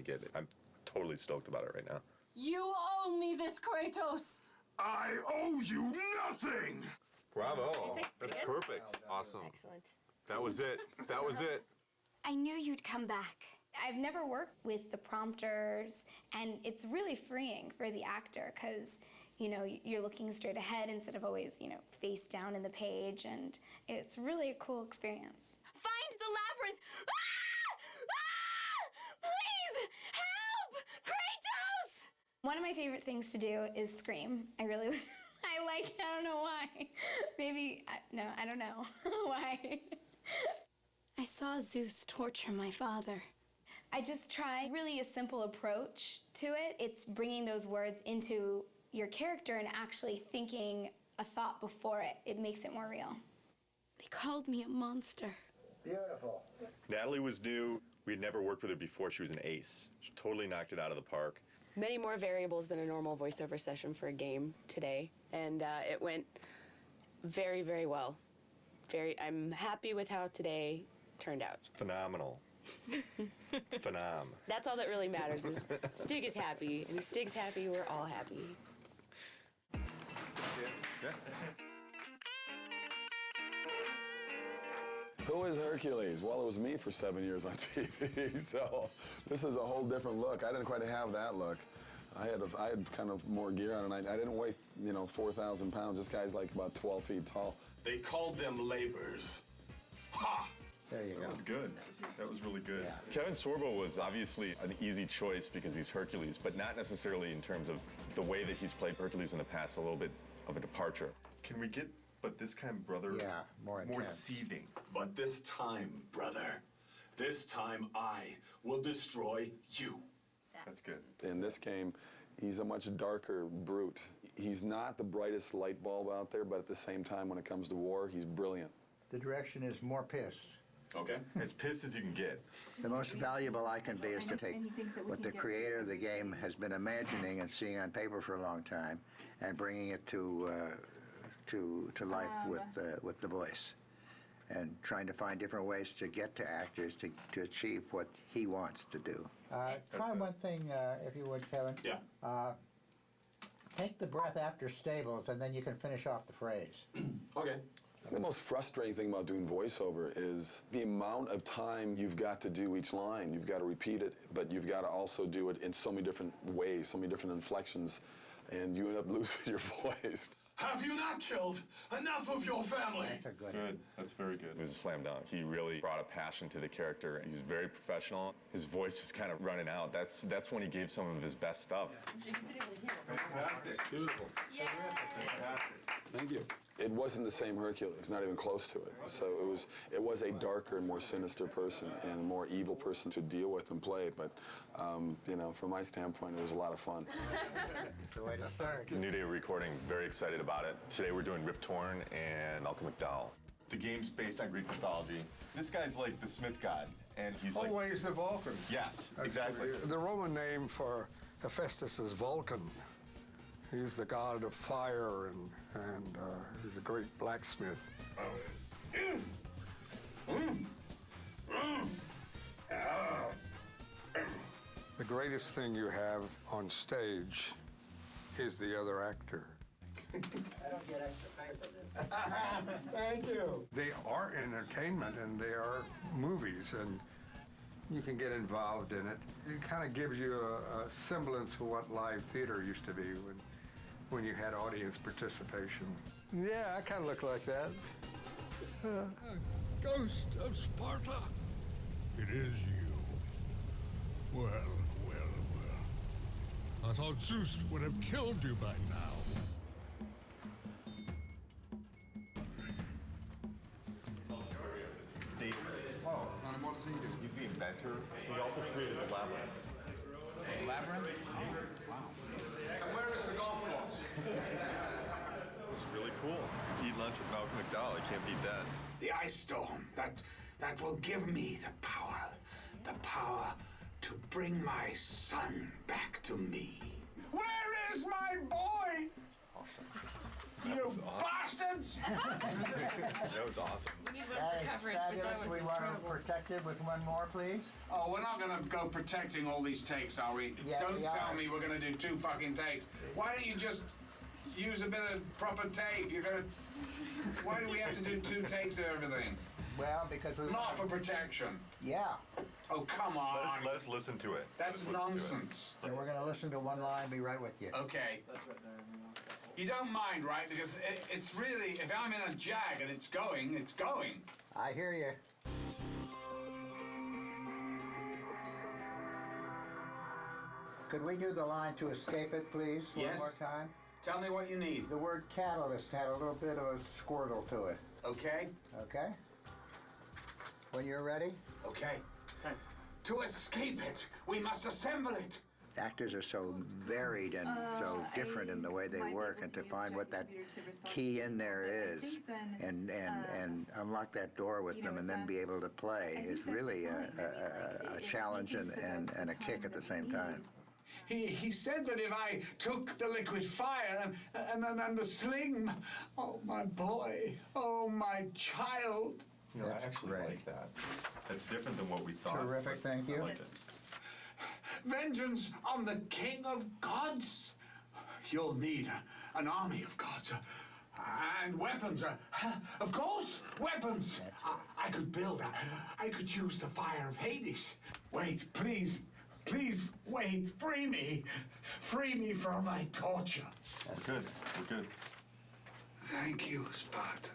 finally get it. I'm totally stoked about it right now. You owe me this, Kratos! I owe you nothing! Bravo. That's perfect. Awesome. Excellent. That was it. That was it. I knew you'd come back. I've never worked with the prompters, and it's really freeing for the actor because, you know, you're looking straight ahead instead of always, you know, face down in the page, and it's really a cool experience. Find the labyrinth! Ah! Ah! Please, help! Kratos! One of my favorite things to do is scream. I really, I don't know why. Maybe, no, I don't know why. I saw Zeus torture my father. I just try really a simple approach to it. It's bringing those words into your character and actually thinking a thought before it. It makes it more real. They called me a monster. Beautiful. Natalie was new. We had never worked with her before. She was an ace. She totally knocked it out of the park. Many more variables than a normal voiceover session for a game today, and it went very, very well. I'm happy with how today turned out. Phenomenal. Phenom. That's all that really matters is Stig is happy, and if Stig's happy, we're all happy. Who is Hercules? Well, it was me for 7 years on TV, so this is a whole different look. I didn't quite have that look. I had kind of more gear on, and I didn't weigh, you know, 4,000 pounds. This guy's like about 12 feet tall. They called them labors. Ha! There you go. That was good. That was really good. Yeah. Kevin Sorbo was obviously an easy choice because he's Hercules, but not necessarily in terms of the way that he's played Hercules in the past, a little bit of a departure. Can we get, but this time, brother, Yeah, more seething? But this time, brother, this time I will destroy you. That's good. In this game, he's a much darker brute. He's not the brightest light bulb out there, but at the same time, when it comes to war, he's brilliant. The direction is more pissed. Okay. As pissed as you can get. The most valuable I can be is to take what the creator of the game has been imagining and seeing on paper for a long time and bringing it to life with the voice, and trying to find different ways to get to actors to achieve what he wants to do. Try one thing, if you would, Kevin. Yeah. Take the breath after stables, and then you can finish off the phrase. Okay. The most frustrating thing about doing voiceover is the amount of time you've got to do each line. You've got to repeat it, but you've got to also do it in so many different ways, so many different inflections, and you end up losing your voice. Have you not killed enough of your family? That's a good. Good. That's very good. It was a slam dunk. He really brought a passion to the character. He was very professional. His voice was kind of running out. That's when he gave some of his best stuff. Fantastic. Beautiful. Yeah. Fantastic. Thank you. It wasn't the same Hercules, not even close to it. So it was a darker and more sinister person and a more evil person to deal with and play. But you know, from my standpoint, it was a lot of fun. It's the way to start. New day of recording. Very excited about it. Today we're doing Rip Torn and Malcolm McDowell. The game's based on Greek mythology. This guy's like the Smith god, and he's like. Always the Vulcan. Yes, exactly. The Roman name for Hephaestus is Vulcan. He's the god of fire, and he's a great blacksmith. The greatest thing you have on stage is the other actor. I don't get extra pay for this. Thank you. They are entertainment, and they are movies, and you can get involved in it. It kind of gives you a semblance of what live theater used to be when you had audience participation. Yeah, I kind of look like that. Ghost of Sparta, it is you. Well, well, well. I thought Zeus would have killed you by now. Daedalus. Oh, and what does he do? He's the inventor. He also created the labyrinth. The labyrinth? Oh, wow. And where is the golf course? It's really cool. Eat lunch with Malcolm McDowell. You can't beat that. The ice storm, that will give me the power to bring my son back to me. Where is my boy? Awesome. You bastards! That was awesome. We need one for coverage, but that was We want to incredible. protect it with one more, please. Oh, we're not gonna go protecting all these takes, are we? Yeah, Don't we tell are. me we're gonna do 2 fucking takes. Why don't you just use a bit of proper tape? Why do we have to do 2 takes of everything? Well, because we Not for protection. Yeah. Oh, come on. Let us listen to it. That's Let's listen to it. nonsense. And we're going to listen to one line, be right with you. Okay. You don't mind, right? Because it's really, if I'm in a jag and it's going, it's going. I hear you. Could we do the line to escape it, please, Yes. one more time? Tell me what you need. The word catalyst had a little bit of a squirtle to it. Okay? Okay? When you're ready? Okay. To escape it, we must assemble it. Actors are so varied and so different in the way they work, and to find what that key in there is and unlock that door with them and then be able to play is really a challenge and a kick at the same time. He said that if I took the liquid fire and the sling, oh my boy, oh my child. You know, That's I actually great. like that. That's different than what we thought. Terrific, thank you. I like it. Vengeance on the king of gods. You'll need an army of gods. And weapons. Of course, weapons. I could build. I could use the fire of Hades. Wait, please. Please, wait. Free me. Free me from my torture. We're good. We're good. Thank you, Spot.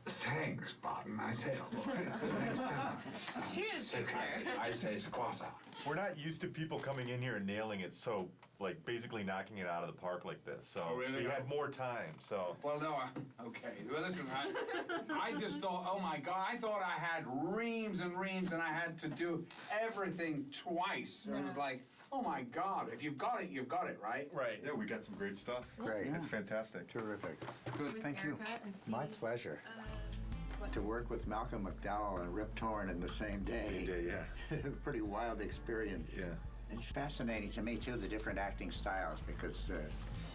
Thanks, Spartan. I say, thanks so much. Cheers, good sir. I say squatta. We're not used to people coming in here and nailing it so, like, basically knocking it out of the park like this. So Oh, really? we had more time, so. Well, no, okay. Well, listen, I just thought, oh my God, I thought I had reams and reams and I had to do everything twice. And it was like, oh my God, if you've got it, right? Right. Yeah, we got some great stuff. Great. It's fantastic. Terrific. Good. Thank you. My pleasure. To work with Malcolm McDowell and Rip Torn in the same day. Same day, yeah. Pretty wild experience. Yeah. It's fascinating to me, too, the different acting styles, because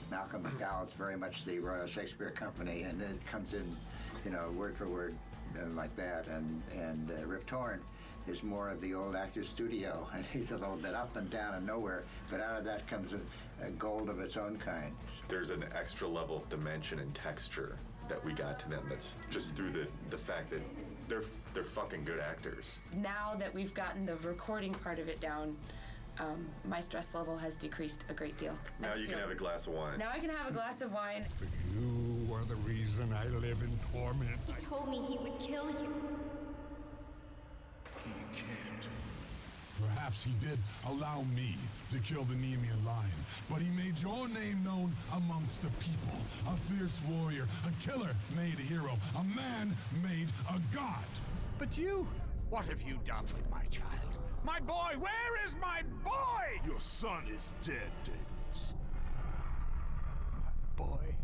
Malcolm McDowell is very much the Royal Shakespeare Company, and it comes in, you know, word for word like that. And Rip Torn is more of the old actor's studio, and he's a little bit up and down and nowhere, but out of that comes a gold of its own kind. There's an extra level of dimension and texture that we got to them that's just through the fact that they're fucking good actors. Now that we've gotten the recording part of it down, my stress level has decreased a great deal. Now you can have a glass of wine. Now I can have a glass of wine. But you are the reason I live in torment. He told me he would kill you. He can't. Perhaps he did allow me to kill the Nemean lion, but he made your name known amongst the people. A fierce warrior, a killer made a hero, a man made a god. But you, what have you done with my child? My boy, where is my boy? Your son is dead, Daedalus. Boy,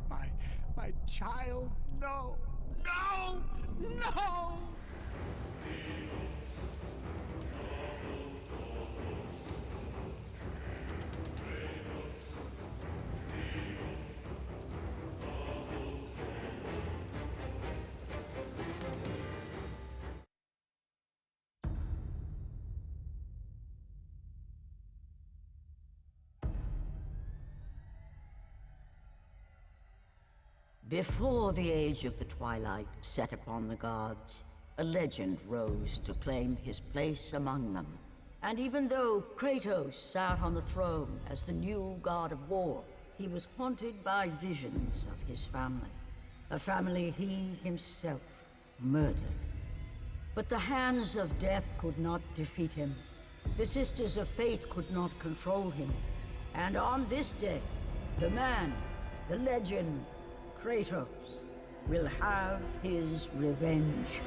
my child, no, no, no! Before the age of the twilight set upon the gods, a legend rose to claim his place among them. And even though Kratos sat on the throne as the new god of war, he was haunted by visions of his family. A family he himself murdered. But the hands of death could not defeat him. The Sisters of Fate could not control him. And on this day, the man, the legend, Kratos, will have his revenge.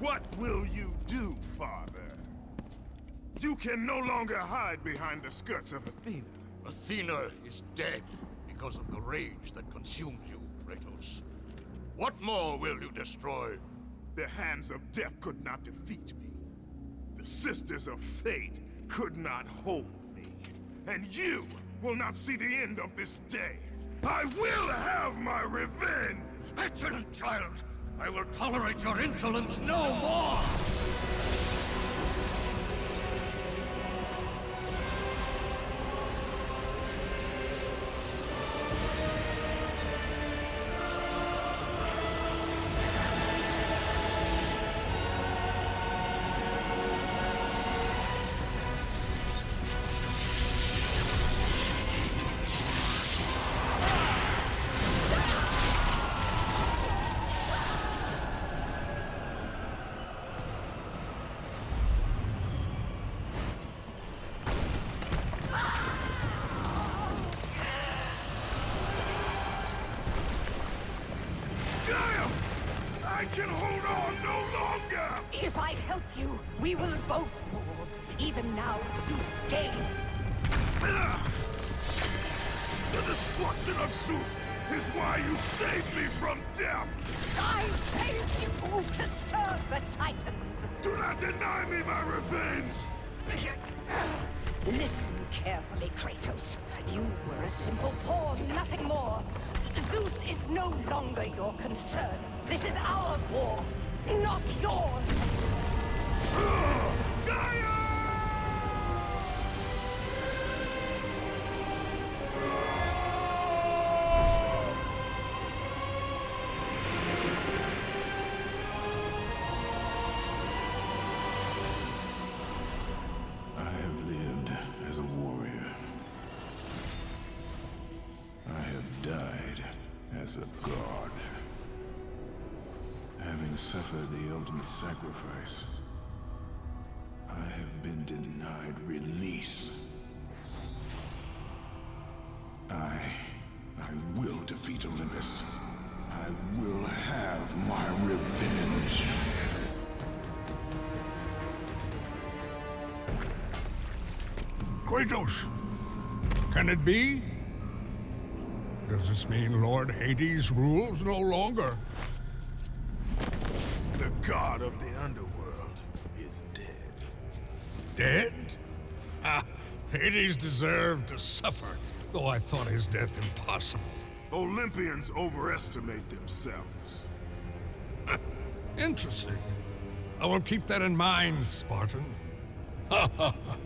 What will you do, Father? You can no longer hide behind the skirts of Athena. Athena is dead because of the rage that consumes you, Kratos. What more will you destroy? The hands of death could not defeat me. The Sisters of Fate could not hold me. And you will not see the end of this day. I will have my revenge! Excellent, child! I will tolerate your insolence no more! I can hold on no longer! If I help you, we will both fall. Even now, Zeus gains. The destruction of Zeus is why you saved me from death! I saved you to serve the Titans! Do not deny me my revenge! Listen carefully, Kratos. You were a simple pawn, nothing more. Zeus is no longer your concern. This is our war, not yours! I have lived as a warrior. I have died as a god. Having suffered the ultimate sacrifice, I have been denied release. I will defeat Olympus. I will have my revenge. Kratos! Can it be? Does this mean Lord Hades rules no longer? The god of the underworld is dead. Dead? Ah, Hades deserved to suffer, though I thought his death impossible. Olympians overestimate themselves. Interesting. I will keep that in mind, Spartan. Ha ha ha.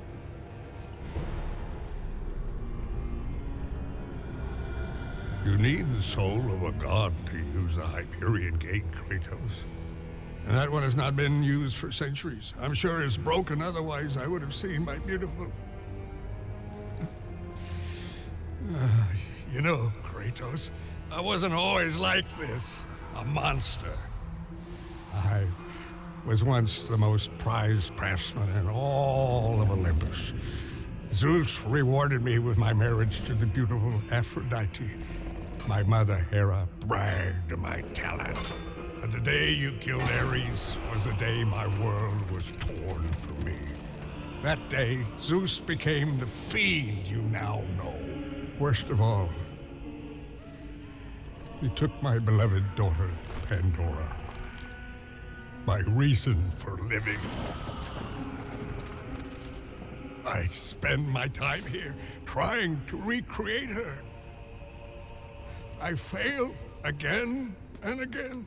You need the soul of a god to use the Hyperion Gate, Kratos. And that one has not been used for centuries. I'm sure it's broken, otherwise I would have seen my beautiful... You know, Kratos, I wasn't always like this, a monster. I was once the most prized craftsman in all of Olympus. Zeus rewarded me with my marriage to the beautiful Aphrodite. My mother, Hera, bragged of my talent. But the day you killed Ares was the day my world was torn from me. That day, Zeus became the fiend you now know. Worst of all, he took my beloved daughter, Pandora. My reason for living. I spend my time here trying to recreate her. I fail again and again.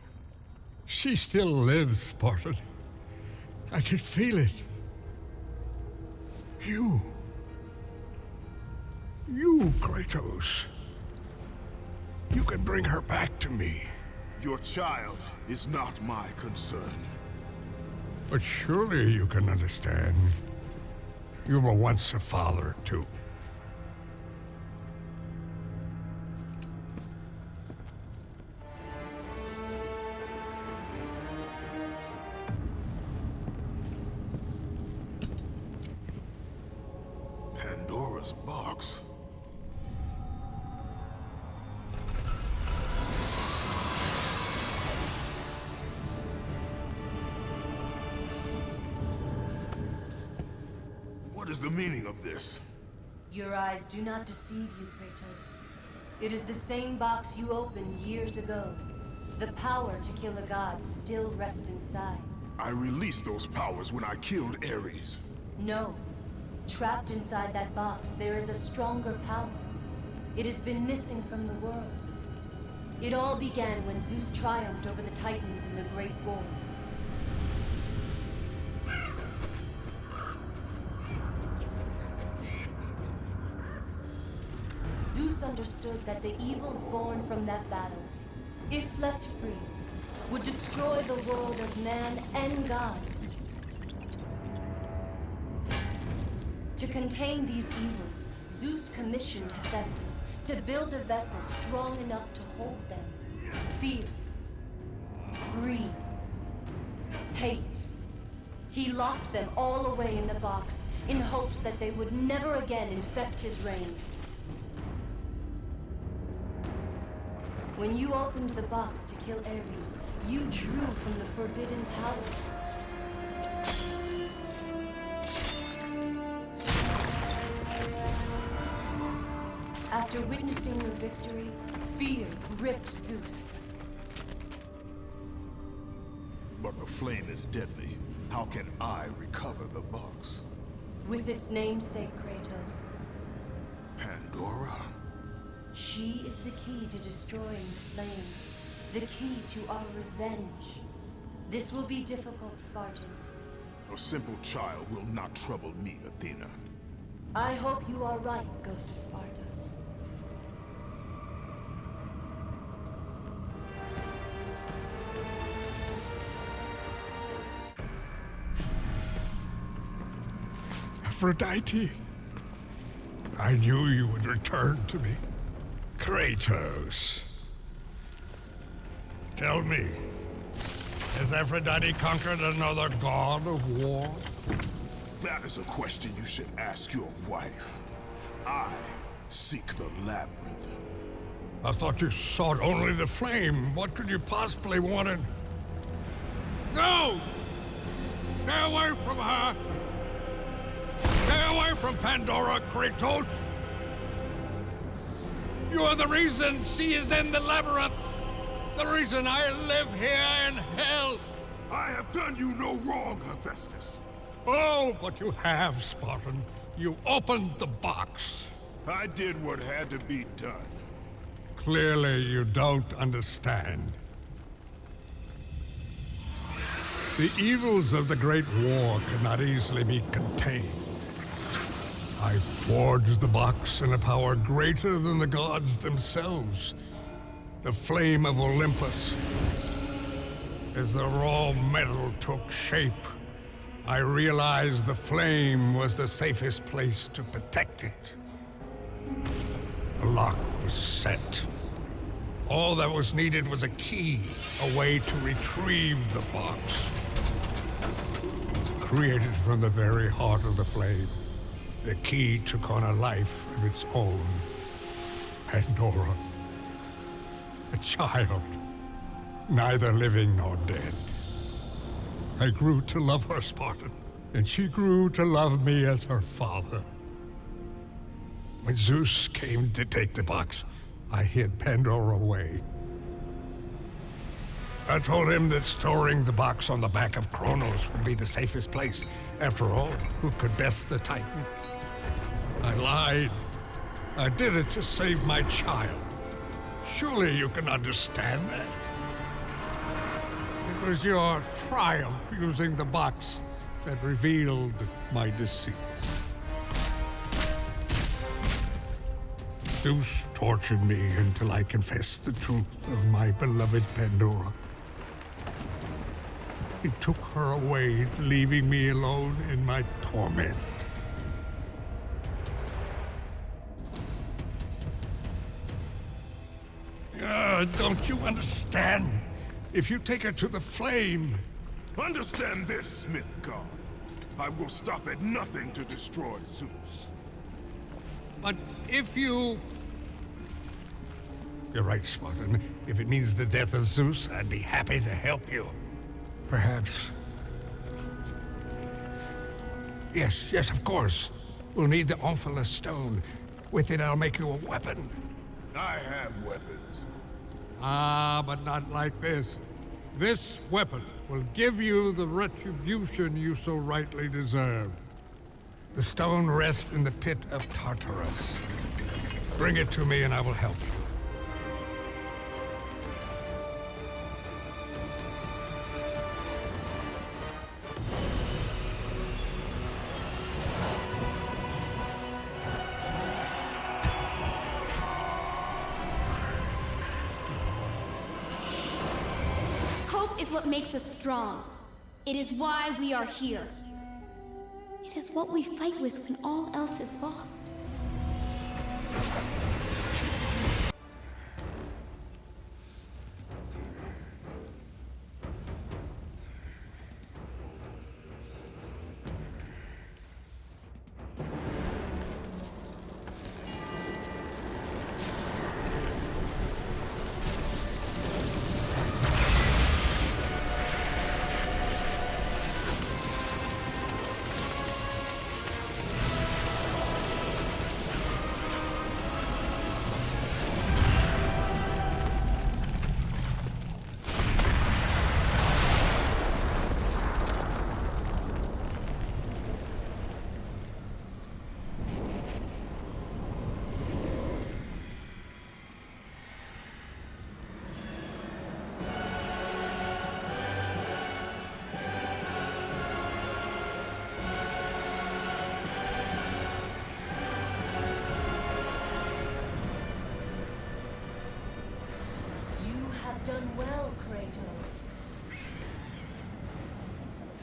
She still lives, Spartan. I can feel it. You, Kratos. You can bring her back to me. Your child is not my concern. But surely you can understand. You were once a father, too. Pandora's box. is the meaning of this? Your eyes do not deceive you, Kratos. It is the same box you opened years ago. The power to kill a god still rests inside. I released those powers when I killed Ares. No. Trapped inside that box, there is a stronger power. It has been missing from the world. It all began when Zeus triumphed over the Titans in the Great War. Zeus understood that the evils born from that battle, if left free, would destroy the world of man and gods. To contain these evils, Zeus commissioned Hephaestus to build a vessel strong enough to hold them. Fear, greed, hate. He locked them all away in the box in hopes that they would never again infect his reign. When you opened the box to kill Ares, you drew from the forbidden powers. After witnessing your victory, fear gripped Zeus. But the flame is deadly. How can I recover the box? With its namesake, Kratos. Pandora? She is the key to destroying the flame. The key to our revenge. This will be difficult, Spartan. A simple child will not trouble me, Athena. I hope you are right, Ghost of Sparta. Aphrodite, I knew you would return to me. Kratos. Tell me, has Aphrodite conquered another god of war? That is a question you should ask your wife. I seek the labyrinth. I thought you sought only the flame. What could you possibly want in... No! Stay away from her! Stay away from Pandora, Kratos! You are the reason she is in the labyrinth! The reason I live here in hell! I have done you no wrong, Hephaestus. Oh, but you have, Spartan. You opened the box. I did what had to be done. Clearly, you don't understand. The evils of the Great War cannot easily be contained. I forged the box in a power greater than the gods themselves. The flame of Olympus. As the raw metal took shape, I realized the flame was the safest place to protect it. The lock was set. All that was needed was a key, a way to retrieve the box. Created from the very heart of the flame, the key took on a life of its own. Pandora. A child, neither living nor dead. I grew to love her, Spartan, and she grew to love me as her father. When Zeus came to take the box, I hid Pandora away. I told him that storing the box on the back of Kronos would be the safest place. After all, who could best the Titan? I lied. I did it to save my child. Surely you can understand that. It was your triumph using the box that revealed my deceit. Zeus tortured me until I confessed the truth of my beloved Pandora. He took her away, leaving me alone in my torment. Don't you understand? If you take her to the flame... Understand this, Smith God. I will stop at nothing to destroy Zeus. But if you... You're right, Spartan. If it means the death of Zeus, I'd be happy to help you. Perhaps. Yes, of course. We'll need the Omphalos stone. With it, I'll make you a weapon. I have weapons. Ah, but not like this. This weapon will give you the retribution you so rightly deserve. The stone rests in the pit of Tartarus. Bring it to me and I will help you. Hope is what makes us strong. It is why we are here. It is what we fight with when all else is lost. Done well, Kratos.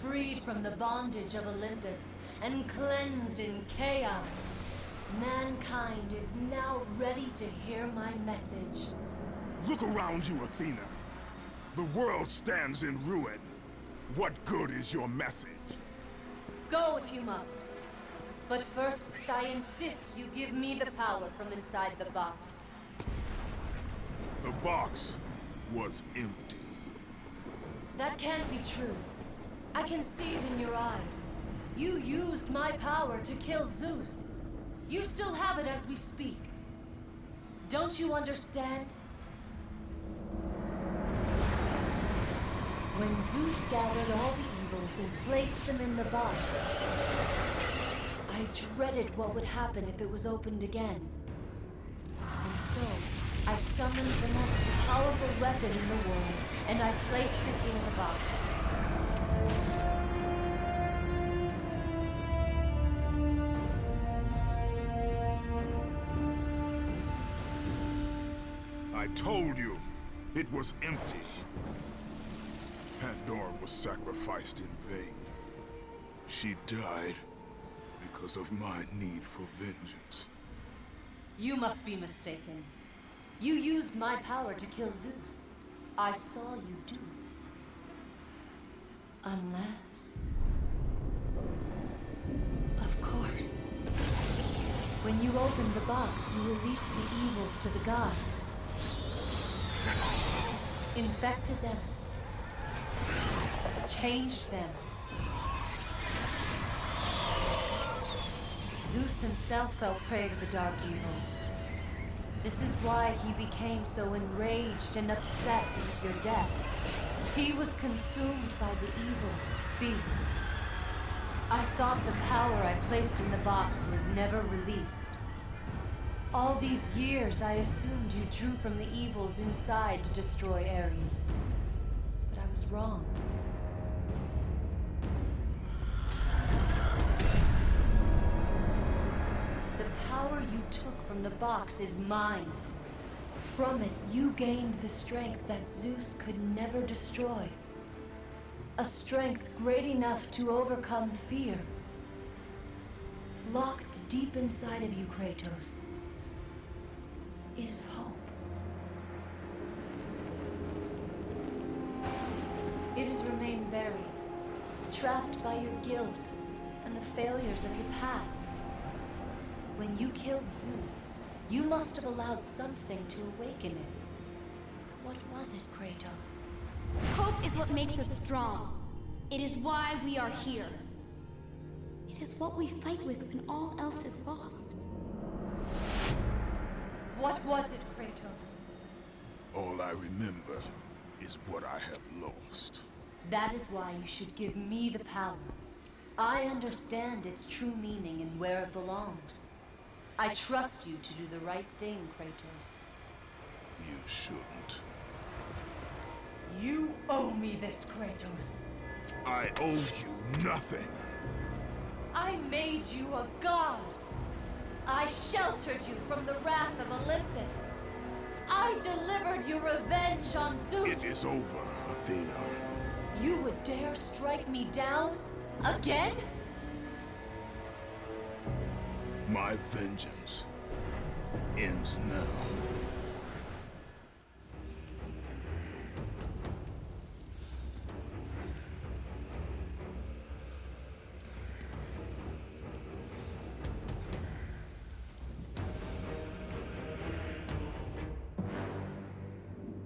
Freed from the bondage of Olympus and cleansed in chaos, mankind is now ready to hear my message. Look around you, Athena. The world stands in ruin. What good is your message? Go if you must. But first, I insist you give me the power from inside the box. The box was empty. That can't be true. I can see it in your eyes. You used my power to kill Zeus. You still have it as we speak. Don't you understand? When Zeus gathered all the evils and placed them in the box, I dreaded what would happen if it was opened again. And so, I summoned the most powerful weapon in the world, and I placed it in the box. I told you, it was empty. Pandora was sacrificed in vain. She died because of my need for vengeance. You must be mistaken. You used my power to kill Zeus. I saw you do it. Unless... Of course. When you opened the box, you released the evils to the gods. Infected them. Changed them. Zeus himself fell prey to the dark evils. This is why he became so enraged and obsessed with your death. He was consumed by the evil, fear. I thought the power I placed in the box was never released. All these years, I assumed you drew from the evils inside to destroy Ares. But I was wrong. The power you took from the box is mine. From it, you gained the strength that Zeus could never destroy. A strength great enough to overcome fear. Locked deep inside of you, Kratos, is hope. It has remained buried, trapped by your guilt and the failures of your past. When you killed Zeus, you must have allowed something to awaken it. What was it, Kratos? Hope is what makes us strong. It is why we are here. It is what we fight with when all else is What was it, Kratos? All I remember is what I have lost. That is why you should give me the power. I understand its true meaning and where it belongs. I trust you to do the right thing, Kratos. You shouldn't. You owe me this, Kratos. I owe you nothing. I made you a god. I sheltered you from the wrath of Olympus. I delivered you revenge on Zeus. It is over, Athena. You would dare strike me down? Again? My vengeance ends now.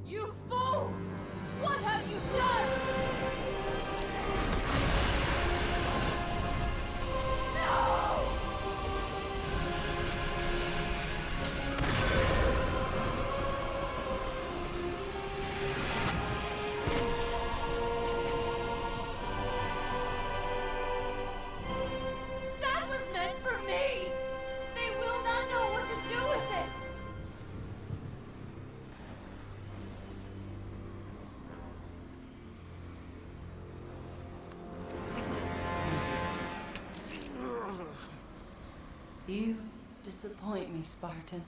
You fool! What have you done? No! That was meant for me! They will not know what to do with it! You disappoint me, Spartan.